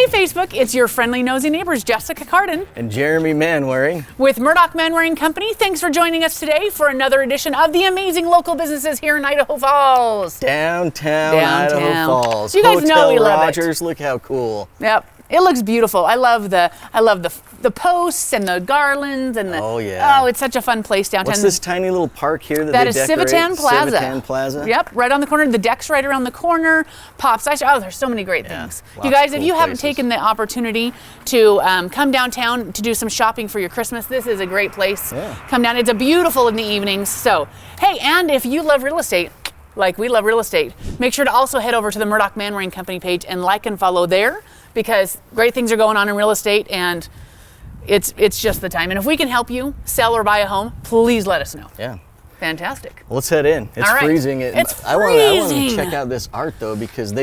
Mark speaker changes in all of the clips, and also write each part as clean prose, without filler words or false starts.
Speaker 1: Hey Facebook, it's your friendly nosy neighbors, Jessica Cardin.
Speaker 2: And Jeremy Manwaring.
Speaker 1: With Murdoch Manwaring Company. Thanks for joining us today for another edition of the amazing local businesses here in Idaho Falls.
Speaker 2: Downtown. Idaho Falls.
Speaker 1: You guys know we love
Speaker 2: Rogers, look how cool.
Speaker 1: Yep. It looks beautiful. I love the posts and the garlands and the.
Speaker 2: Oh yeah.
Speaker 1: Oh, it's such a fun place downtown.
Speaker 2: What's this tiny little park here that
Speaker 1: they
Speaker 2: decorate?
Speaker 1: Civitan Plaza.
Speaker 2: Civitan Plaza.
Speaker 1: Yep, right on the corner. The deck's right around the corner. Pops ice. Oh, there's so many great things. You guys, if you haven't taken the opportunity to come downtown to do some shopping for your Christmas, this is a great place. Yeah. Come down. It's beautiful in the evenings. So, hey, and if you love real estate, like we love real estate, make sure to also head over to the Murdoch Manwaring Company page and like and follow there, because great things are going on in real estate and it's just the time. And if we can help you sell or buy a home, please let us know.
Speaker 2: Yeah.
Speaker 1: Fantastic.
Speaker 2: Well, let's head in. It's freezing.
Speaker 1: It's freezing.
Speaker 2: I want to check out this art though, because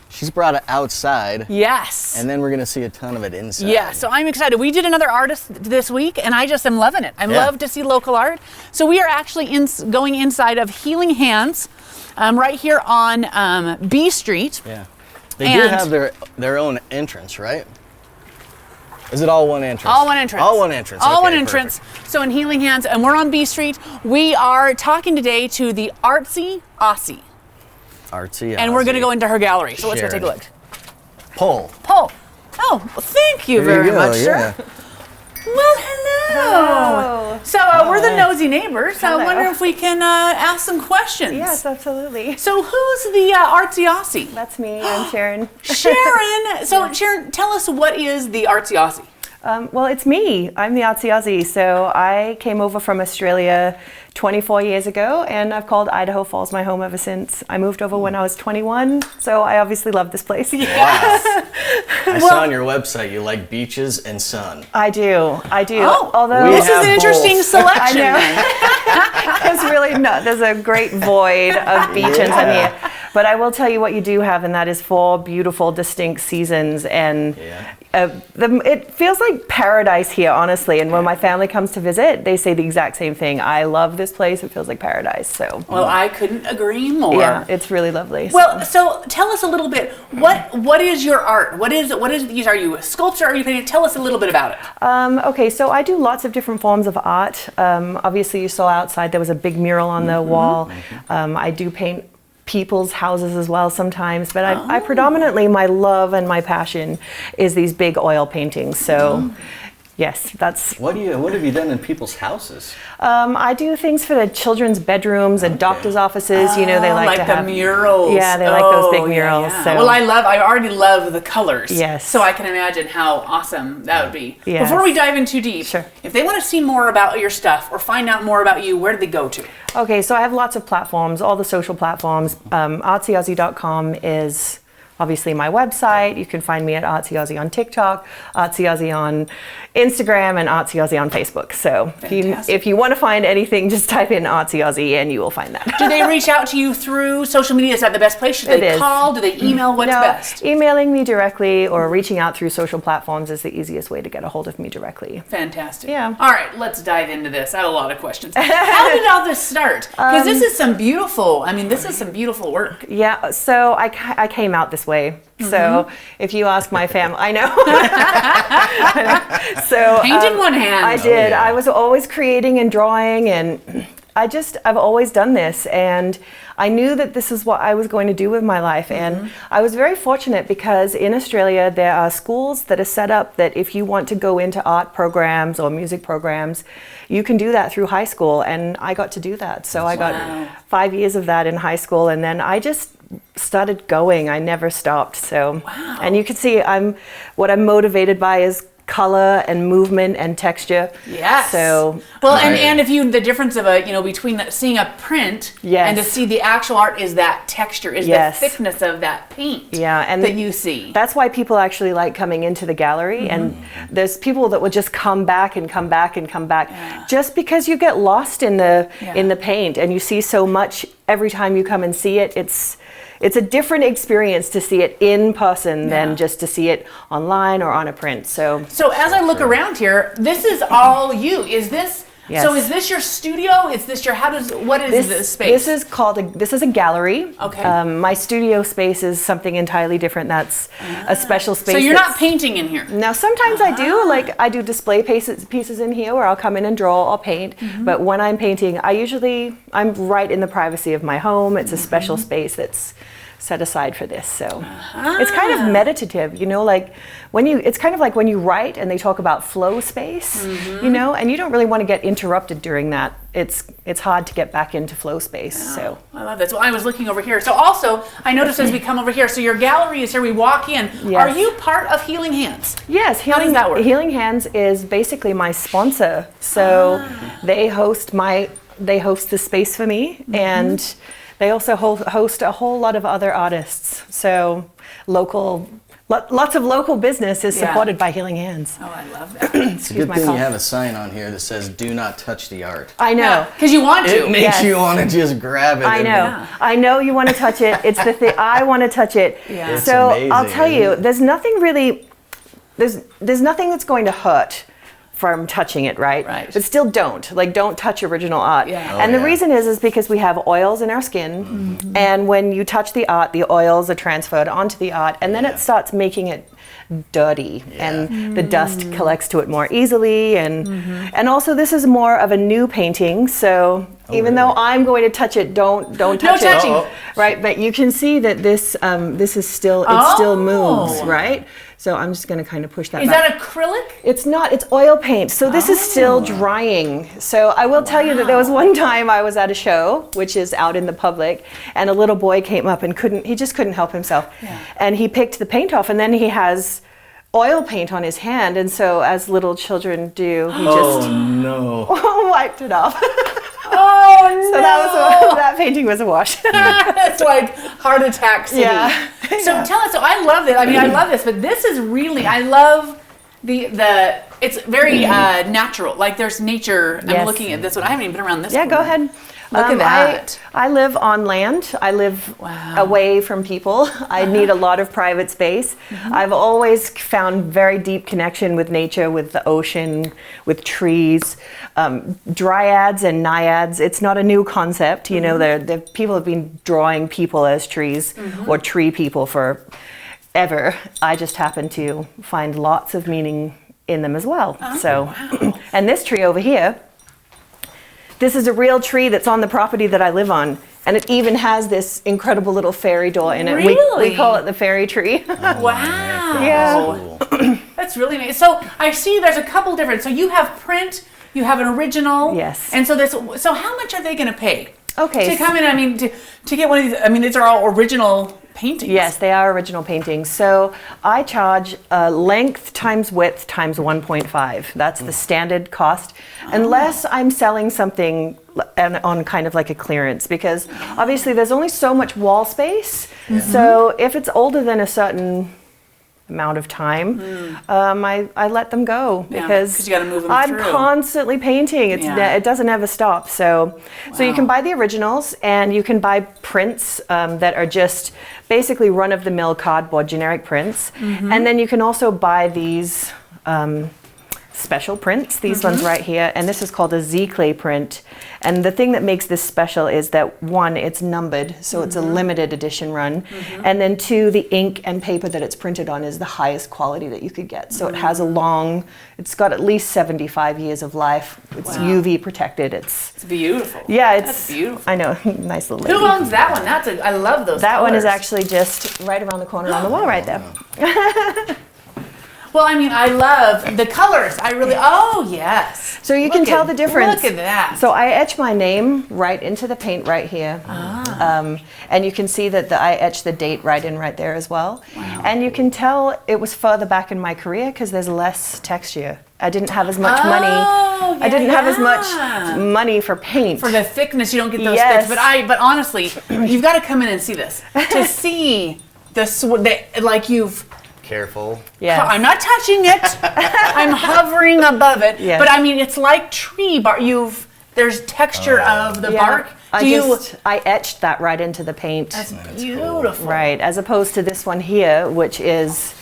Speaker 2: she's brought it outside.
Speaker 1: Yes.
Speaker 2: And then we're going to see a ton of it inside.
Speaker 1: Yeah, so I'm excited. We did another artist this week, and I just am loving it. I love to see local art. So we are actually going inside of Healing Hands, right here on B Street.
Speaker 2: Yeah. They do have their own entrance, right? Is it all one entrance?
Speaker 1: All one entrance.
Speaker 2: All one entrance.
Speaker 1: All
Speaker 2: okay,
Speaker 1: one entrance. Perfect. So in Healing Hands, and we're on B Street. We are talking today to the Artsy Aussie.
Speaker 2: Artsy Aussie.
Speaker 1: And we're going to go into her gallery. So let's go take a look.
Speaker 2: Pull.
Speaker 1: Oh, well, thank you very much, sir. Well, hello. So we're the nosy neighbors. So I wonder if we can ask some questions.
Speaker 3: Yes, absolutely.
Speaker 1: So who's the Artsy Aussie?
Speaker 3: That's me. I'm Cherryn.
Speaker 1: Cherryn. So Cherryn, tell us, what is the Artsy Aussie?
Speaker 3: Well, it's me. I'm the Artsy Aussie. So I came over from Australia 24 years ago, and I've called Idaho Falls my home ever since. I moved over when I was 21, so I obviously love this place.
Speaker 2: Wow. I saw on your website you like beaches and sun.
Speaker 3: I do.
Speaker 1: Oh,
Speaker 3: although
Speaker 1: this is an interesting selection.
Speaker 3: I know. There's a great void of beach and sun here. But I will tell you what you do have, and that is 4 beautiful, distinct seasons, and it feels like paradise here, honestly. And when my family comes to visit, they say the exact same thing. I love this place. It feels like paradise. So.
Speaker 1: Well, I couldn't agree more.
Speaker 3: Yeah, it's really lovely.
Speaker 1: Well, so tell us a little bit. What is your art? What is? Are you a sculptor? Are you painting? Tell us a little bit about it.
Speaker 3: Okay, so I do lots of different forms of art. Obviously, you saw outside there was a big mural on the wall. I do paint people's houses as well sometimes, but I predominantly, my love and my passion is these big oil paintings. So yes, that's.
Speaker 2: What have you done in people's houses?
Speaker 3: I do things for the children's bedrooms and doctors' offices. You know, they like to have
Speaker 1: the murals.
Speaker 3: Yeah, they like those big murals.
Speaker 1: Yeah.
Speaker 3: So.
Speaker 1: Well, I already love the colors.
Speaker 3: Yes.
Speaker 1: So I can imagine how awesome that would be.
Speaker 3: Yes.
Speaker 1: Before we dive in too deep,
Speaker 3: sure.
Speaker 1: If they want to see more about your stuff or find out more about you, where do they go to?
Speaker 3: Okay, so I have lots of platforms, all the social platforms. ArtsyAussie.com is obviously my website. You can find me at Artsy Aussie on TikTok, Artsy Aussie on Instagram, and Artsy Aussie on Facebook. So if you want to find anything, just type in Artsy Aussie and you will find that.
Speaker 1: Do they reach out to you through social media? Is that the best place? Should they call? Do they email? What's best?
Speaker 3: Emailing me directly or reaching out through social platforms is the easiest way to get a hold of me directly.
Speaker 1: Fantastic.
Speaker 3: Yeah.
Speaker 1: All right, let's dive into this. I have a lot of questions. How did all this start? Because this is some beautiful work.
Speaker 3: Yeah, so I came out this way. So if you ask my family, I know. So
Speaker 1: paint in one hand.
Speaker 3: I did. I was always creating and drawing, and I've always done this, and I knew that this is what I was going to do with my life. And I was very fortunate because in Australia there are schools that are set up that if you want to go into art programs or music programs, you can do that through high school, and I got to do that. So I got 5 years of that in high school, and then I just started going. I never stopped. So, and you can see what I'm motivated by is color and movement and texture.
Speaker 1: Yes.
Speaker 3: So
Speaker 1: and if the difference of between seeing a print and to see the actual art is that texture, is the thickness of that paint.
Speaker 3: Yeah, and
Speaker 1: that you see.
Speaker 3: That's why people actually like coming into the gallery, and there's people that will just come back and come back and come back just because you get lost in the paint and you see so much every time you come and see it. It's a different experience to see it in person than just to see it online or on a print. So
Speaker 1: as I look around here, this is all you. Is this
Speaker 3: Yes.
Speaker 1: So is this your studio? Is this what is this space?
Speaker 3: This is a gallery.
Speaker 1: Okay.
Speaker 3: My studio space is something entirely different. That's a special space.
Speaker 1: So you're not painting in here?
Speaker 3: Now, sometimes I do. Like, I do display pieces in here where I'll come in and draw or paint. But when I'm painting, I'm right in the privacy of my home. It's a special space that's set aside for this. So it's kind of meditative, like it's kind of like when you write and they talk about flow space, and you don't really want to get interrupted during that. It's hard to get back into flow space.
Speaker 1: Oh,
Speaker 3: so
Speaker 1: I love this. Well, I was looking over here. So also, I noticed as we come over here, so your gallery is here, we walk in.
Speaker 3: Yes.
Speaker 1: Are you part of Healing Hands?
Speaker 3: Yes.
Speaker 1: How does that work?
Speaker 3: Healing Hands is basically my sponsor. So they host the space for me, and they also host a whole lot of other artists. So lots of local business is supported by Healing Hands.
Speaker 1: Oh, I love that.
Speaker 2: It's a good thing you have a sign on here that says "Do not touch the art."
Speaker 3: I know.
Speaker 1: Because you want to.
Speaker 2: It makes you want to just grab it.
Speaker 3: I know. I know you want to touch it. It's the thing. I want to touch it.
Speaker 1: Yeah.
Speaker 2: It's
Speaker 3: so
Speaker 2: amazing,
Speaker 3: I'll tell you, there's nothing really, there's nothing that's going to hurt from touching it, right? But still don't touch original art.
Speaker 1: Yeah.
Speaker 3: And the reason is because we have oils in our skin, and when you touch the art, the oils are transferred onto the art, and then it starts making it dirty, and the dust collects to it more easily, and also this is more of a new painting, so even though I'm going to touch it, don't touch it.
Speaker 1: No touching.
Speaker 3: Right, but you can see that this is still, it still moves, right? So I'm just going to kind of push that
Speaker 1: Is
Speaker 3: back.
Speaker 1: that acrylic?
Speaker 3: It's not, it's oil paint. So this is still drying. So I will tell you that there was one time I was at a show, which is out in the public, and a little boy came up and he just couldn't help himself. Yeah. And he picked the paint off, and then he has oil paint on his hand. And so as little children do, he just wiped it off.
Speaker 1: Oh no!
Speaker 3: So that painting was a wash.
Speaker 1: It's like heart attack city.
Speaker 3: Yeah.
Speaker 1: So tell us. So I love it. I mean, I love this, but this is really. I love the. It's very natural. Like there's nature.
Speaker 3: Yes.
Speaker 1: I'm looking at this one. I haven't even been around this.
Speaker 3: Yeah, go ahead.
Speaker 1: Look at that.
Speaker 3: I live on land. I live away from people. I need a lot of private space. I've always found very deep connection with nature, with the ocean, with trees. Dryads and naiads, it's not a new concept. You know, the people have been drawing people as trees or tree people forever. I just happen to find lots of meaning in them as well. And this tree over here, this is a real tree that's on the property that I live on, and it even has this incredible little fairy door in it.
Speaker 1: Really?
Speaker 3: We call it the fairy tree.
Speaker 1: Wow.
Speaker 3: Yeah.
Speaker 2: Cool.
Speaker 1: That's really nice. So I see there's a couple different. So you have print, you have an original.
Speaker 3: Yes.
Speaker 1: And so how much are they going to pay?
Speaker 3: Okay.
Speaker 1: To come in, I mean, to get one of these. I mean, these are all original paintings.
Speaker 3: Yes, they are original paintings. So I charge length times width times 1.5. That's the standard cost, unless I'm selling something on kind of like a clearance, because obviously there's only so much wall space. So if it's older than a certain amount of time, I let them go because
Speaker 1: you gotta move them
Speaker 3: I'm
Speaker 1: through.
Speaker 3: Constantly painting. It doesn't ever stop. So you can buy the originals, and you can buy prints that are just basically run-of-the-mill cardboard generic prints, and then you can also buy these special prints, these ones right here, and this is called a Z-clay print. And the thing that makes this special is that, one, it's numbered, so it's a limited edition run, and then two, the ink and paper that it's printed on is the highest quality that you could get. So it has it's got at least 75 years of life. It's UV protected. It's
Speaker 1: beautiful.
Speaker 3: Yeah,
Speaker 1: That's beautiful.
Speaker 3: I know, nice little lady.
Speaker 1: Who owns that one? I love those
Speaker 3: That
Speaker 1: colors.
Speaker 3: one is actually just right around the corner on the wall right there.
Speaker 1: Well, I mean, I love the colors. Yes.
Speaker 3: So you can tell the difference.
Speaker 1: Look at that.
Speaker 3: So I etch my name right into the paint right here. And you can see that I etched the date right there as well. Wow. And you can tell it was further back in my career because there's less texture. I didn't have as much money. I didn't have as much money for paint.
Speaker 1: For the thickness, you don't get those thick. But honestly, you've got to come in and see this. To see you've...
Speaker 2: Careful.
Speaker 3: Yeah.
Speaker 1: I'm not touching it. I'm hovering above it. Yes. But I mean, it's like tree bark. There's texture of the bark.
Speaker 3: I etched that right into the paint.
Speaker 1: That's beautiful.
Speaker 3: Right, as opposed to this one here, which is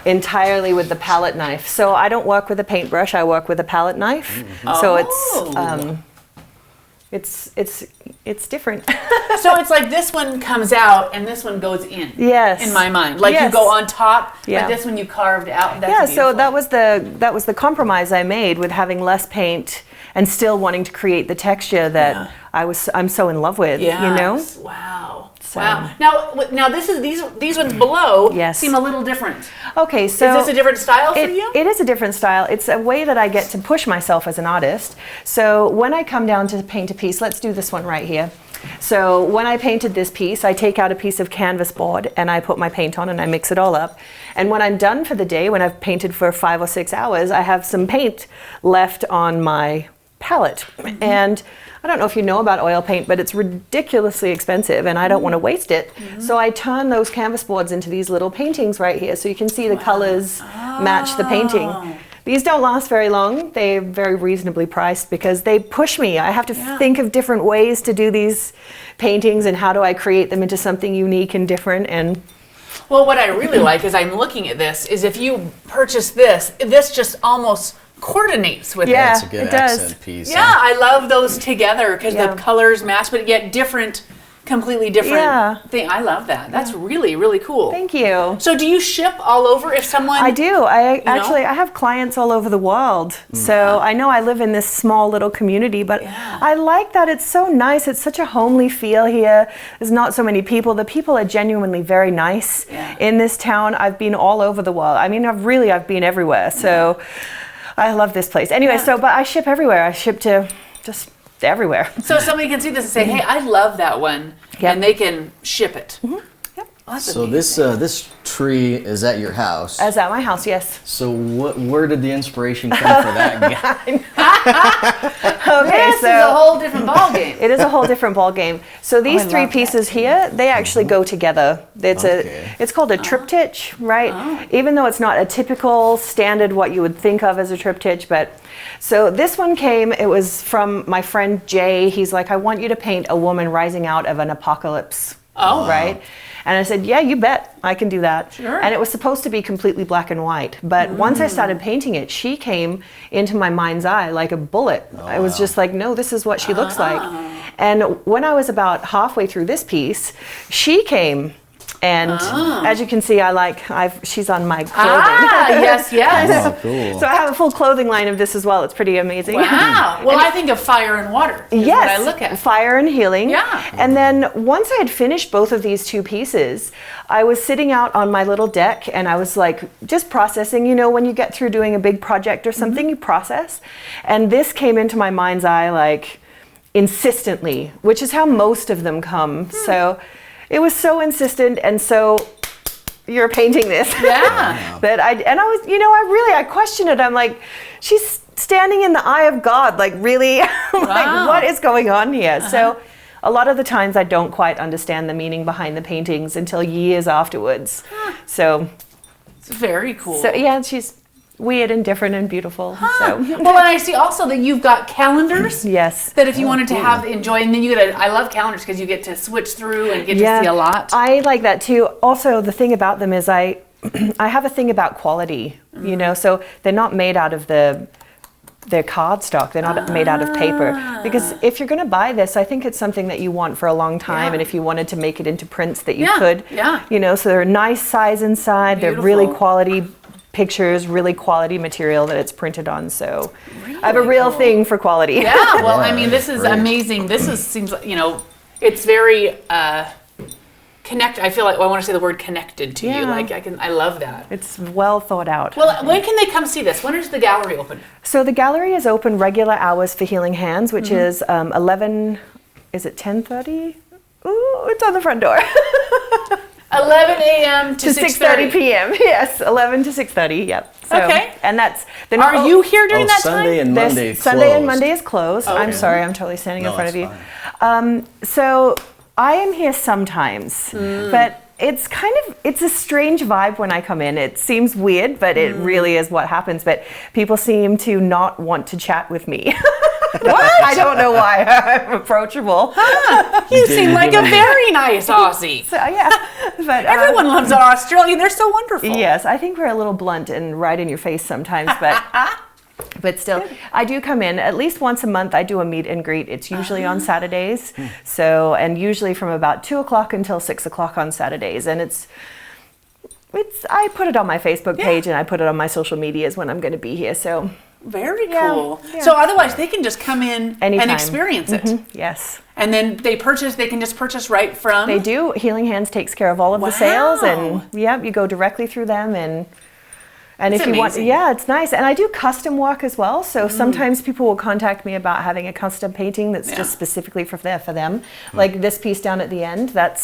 Speaker 3: entirely with the palette knife. So I don't work with a paintbrush, I work with a palette knife. So it's different.
Speaker 1: So it's like this one comes out and this one goes in.
Speaker 3: Yes.
Speaker 1: In my mind, like you go on top,
Speaker 3: yeah.
Speaker 1: but this one you carved out. That's
Speaker 3: yeah.
Speaker 1: beautiful.
Speaker 3: So that was the compromise I made with having less paint and still wanting to create the texture that I'm so in love with.
Speaker 1: Yes.
Speaker 3: You know.
Speaker 1: Wow.
Speaker 3: So.
Speaker 1: Wow. Now this is these ones below seem a little different.
Speaker 3: Okay, so
Speaker 1: is this a different style for you?
Speaker 3: It is a different style. It's a way that I get to push myself as an artist. So when I come down to paint a piece, let's do this one right here. So when I painted this piece, I take out a piece of canvas board and I put my paint on and I mix it all up. And when I'm done for the day, when I've painted for 5 or 6 hours, I have some paint left on my palette. And I don't know if you know about oil paint, but it's ridiculously expensive and I don't want to waste it. So I turn those canvas boards into these little paintings right here. So you can see the colors match the painting. These don't last very long. They're very reasonably priced because they push me. I have to think of different ways to do these paintings and how do I create them into something unique and different. And
Speaker 1: well, what I really like is I'm looking at this is if you purchase this just almost coordinates with it.
Speaker 2: It's a good accent piece.
Speaker 1: Yeah, I love those together because the colors match, but yet different, completely different thing. I love that. That's really, really cool.
Speaker 3: Thank you.
Speaker 1: So do you ship all over if someone...
Speaker 3: I do. I have clients all over the world. So I know I live in this small little community, but I like that it's so nice. It's such a homely feel here. There's not so many people. The people are genuinely very nice in this town. I've been all over the world. I mean, I've been everywhere. So I love this place. Anyway, but I ship everywhere. I ship to just everywhere.
Speaker 1: So somebody can see this and say, hey, I love that one, and they can ship it.
Speaker 2: Oh, so this tree is at your house.
Speaker 3: Is at my house, yes.
Speaker 2: So where did the inspiration come for that guy?
Speaker 1: This is a whole different ball game.
Speaker 3: It is a whole different ball game. So these three pieces here, they actually go together. It's called a triptych, right? Even though it's not a typical standard what you would think of as a triptych, but so this one came, it was from my friend Jay. He's like, I want you to paint a woman rising out of an apocalypse. Right? And I said, yeah, you bet, I can do that.
Speaker 1: Sure.
Speaker 3: And it was supposed to be completely black and white. But once I started painting it, she came into my mind's eye like a bullet. I was just like, no, this is what she looks like. And when I was about halfway through this piece, she came. And as you can see, she's on my clothing.
Speaker 1: Yes.
Speaker 2: Oh, cool.
Speaker 3: So I have a full clothing line of this as well. It's pretty amazing.
Speaker 1: Wow. Well, I think of fire and water. Is what I look at.
Speaker 3: Fire and healing.
Speaker 1: Yeah.
Speaker 3: And then once I had finished both of these two pieces, I was sitting out on my little deck and I was like just processing. You know, when you get through doing a big project or something, you process. And this came into my mind's eye like insistently, which is how most of them come. So it was so insistent, and so you're painting this.
Speaker 1: Yeah.
Speaker 3: I questioned it. I'm like, she's standing in the eye of God. Like, really? Like, what is going on here? So a lot of the times I don't quite understand the meaning behind the paintings until years afterwards. So
Speaker 1: it's very cool.
Speaker 3: So yeah, she's weird and different and beautiful. So.
Speaker 1: Well, and I see also that you've got calendars.
Speaker 3: Yes.
Speaker 1: That if you wanted to enjoy, and then I love calendars because you get to switch through and get to see a lot.
Speaker 3: I like that too. Also, the thing about them is I have a thing about quality, you know, so they're not made out of their cardstock. They're not made out of paper. Because if you're going to buy this, I think it's something that you want for a long time. And if you wanted to make it into prints that you could, you know, so they're a nice size inside. Beautiful. They're really quality pictures, really quality material that it's printed on. So I have a real thing for quality.
Speaker 1: Yeah, well, I mean, this is amazing. Seems like, you know, it's very I feel like I want to say the word connected to you. Like I love that.
Speaker 3: It's well thought out.
Speaker 1: Well, when can they come see this? When is the gallery open?
Speaker 3: So the gallery is open regular hours for Healing Hands, which is 10:30? Ooh, it's on the front door.
Speaker 1: 11 a.m. to 6:30
Speaker 3: p.m. Yes, 11 to 6:30. Yep. So,
Speaker 1: okay.
Speaker 3: And
Speaker 1: are you here during that
Speaker 2: Sunday
Speaker 1: time?
Speaker 2: And Monday
Speaker 3: Sunday and Monday is closed.
Speaker 1: Okay.
Speaker 3: I'm sorry, I'm totally standing in front of you. So I am here sometimes, but it's a strange vibe when I come in. It seems weird, but it really is what happens. But people seem to not want to chat with me. What? I don't know why. I'm approachable.
Speaker 1: You seem like a very nice Aussie.
Speaker 3: So, yeah. But,
Speaker 1: everyone loves our Australian. They're so wonderful.
Speaker 3: Yes, I think we're a little blunt and right in your face sometimes, but still, I do come in at least once a month. I do a meet and greet. It's usually on Saturdays. So, and usually from about 2 o'clock until 6 o'clock on Saturdays. And I put it on my Facebook page and I put it on my social medias when I'm going to be here. So
Speaker 1: very cool. Yeah. So otherwise they can just come in
Speaker 3: anytime
Speaker 1: and experience it.
Speaker 3: Yes.
Speaker 1: And then they can just purchase right from.
Speaker 3: They do. Healing Hands takes care of all of the sales, and you go directly through them, and if you want, it's nice. And I do custom work as well. So sometimes people will contact me about having a custom painting that's just specifically for them. Like this piece down at the end, that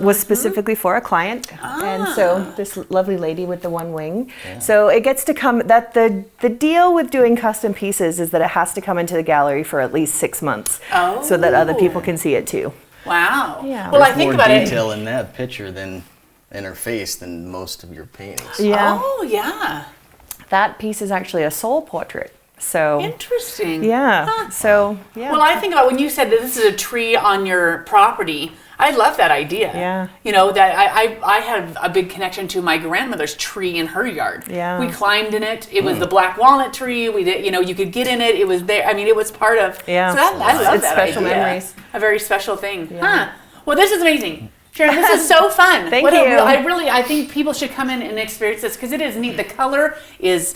Speaker 3: was specifically for a client. And so this lovely lady with the one wing. So it gets to come, that the deal with doing custom pieces is that it has to come into the gallery for at least 6 months so that other people can see it too.
Speaker 1: Wow.
Speaker 3: Yeah.
Speaker 1: Well, I think about it.
Speaker 2: There's more detail in that picture than in her face than most of your paintings.
Speaker 3: Yeah.
Speaker 1: Oh, yeah.
Speaker 3: That piece is actually a soul portrait. So
Speaker 1: interesting.
Speaker 3: Yeah. Huh. So, yeah.
Speaker 1: Well, I think about when you said that this is a tree on your property, I love that idea.
Speaker 3: Yeah.
Speaker 1: You know, that I have a big connection to my grandmother's tree in her yard.
Speaker 3: Yeah.
Speaker 1: We climbed in it. It was the black walnut tree. We did, you could get in it. It was there. I mean, it was part of.
Speaker 3: Yeah.
Speaker 1: So I love
Speaker 3: it's
Speaker 1: that
Speaker 3: special
Speaker 1: idea.
Speaker 3: memories.
Speaker 1: A very special thing.
Speaker 3: Yeah.
Speaker 1: Huh. Well, this is amazing. Cherryn, this is so fun.
Speaker 3: Thank you.
Speaker 1: I think people should come in and experience this because it is neat. The color is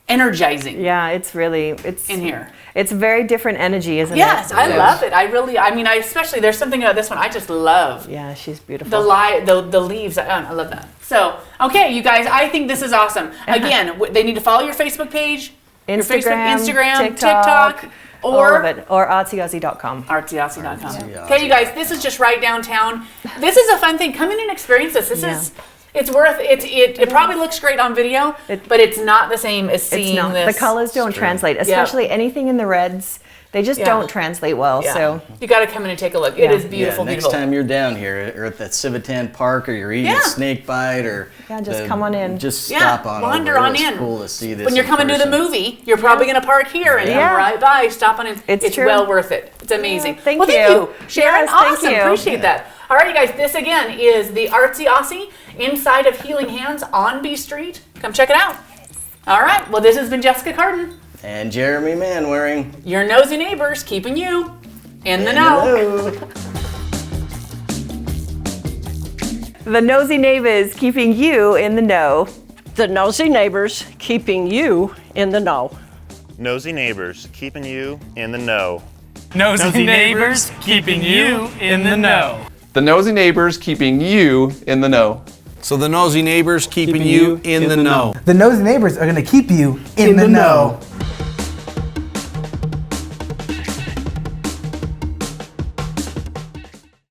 Speaker 1: energizing.
Speaker 3: Yeah, it's
Speaker 1: in here.
Speaker 3: It's very different energy, isn't it?
Speaker 1: Yes, I love it. I especially there's something about this one I just love.
Speaker 3: Yeah, she's beautiful.
Speaker 1: The leaves, I love that. So, okay, you guys, I think this is awesome. Again, they need to follow your Facebook page,
Speaker 3: Instagram,
Speaker 1: TikTok,
Speaker 3: or all of it, or artsyausie.com.
Speaker 1: Artsyaussie.com. Okay, you guys, this is just right downtown. This is a fun thing. Come in and experience this. It's worth it. It probably looks great on video, but it's not the same as seeing this.
Speaker 3: The colors don't translate, especially anything in the reds. They just don't translate well.
Speaker 1: Yeah.
Speaker 3: So
Speaker 1: you got to come in and take a look. It is beautiful.
Speaker 2: Next time you're down here, or at that Civitan Park, or you're eating snake bite, or
Speaker 3: just come on in.
Speaker 2: Just stop on.
Speaker 1: Wander on in.
Speaker 2: It's cool to see this.
Speaker 1: When you're coming to the movie, you're probably going to park here and come right by. Stop on in. It's
Speaker 3: true.
Speaker 1: well worth it. It's amazing.
Speaker 3: Yeah, thank you,
Speaker 1: Cherryn.
Speaker 3: Yes,
Speaker 1: awesome.
Speaker 3: Thank you.
Speaker 1: Appreciate that. All right, you guys. This again is the Artsy Aussie inside of Healing Hands on B Street. Come check it out. All right. Well, this has been Jessica Carden.
Speaker 2: And Jeremy Manwaring.
Speaker 1: Your nosy neighbors keeping you in the know.
Speaker 3: The nosy neighbors keeping you in the know.
Speaker 4: The nosy neighbors keeping you in the know.
Speaker 5: Nosy neighbors keeping you in the know.
Speaker 6: Nosy neighbors keeping you in the know.
Speaker 7: The nosy neighbors keeping you in the know.
Speaker 8: So the nosy neighbors keeping you in the know.
Speaker 9: The nosy neighbors are going to keep you in the know.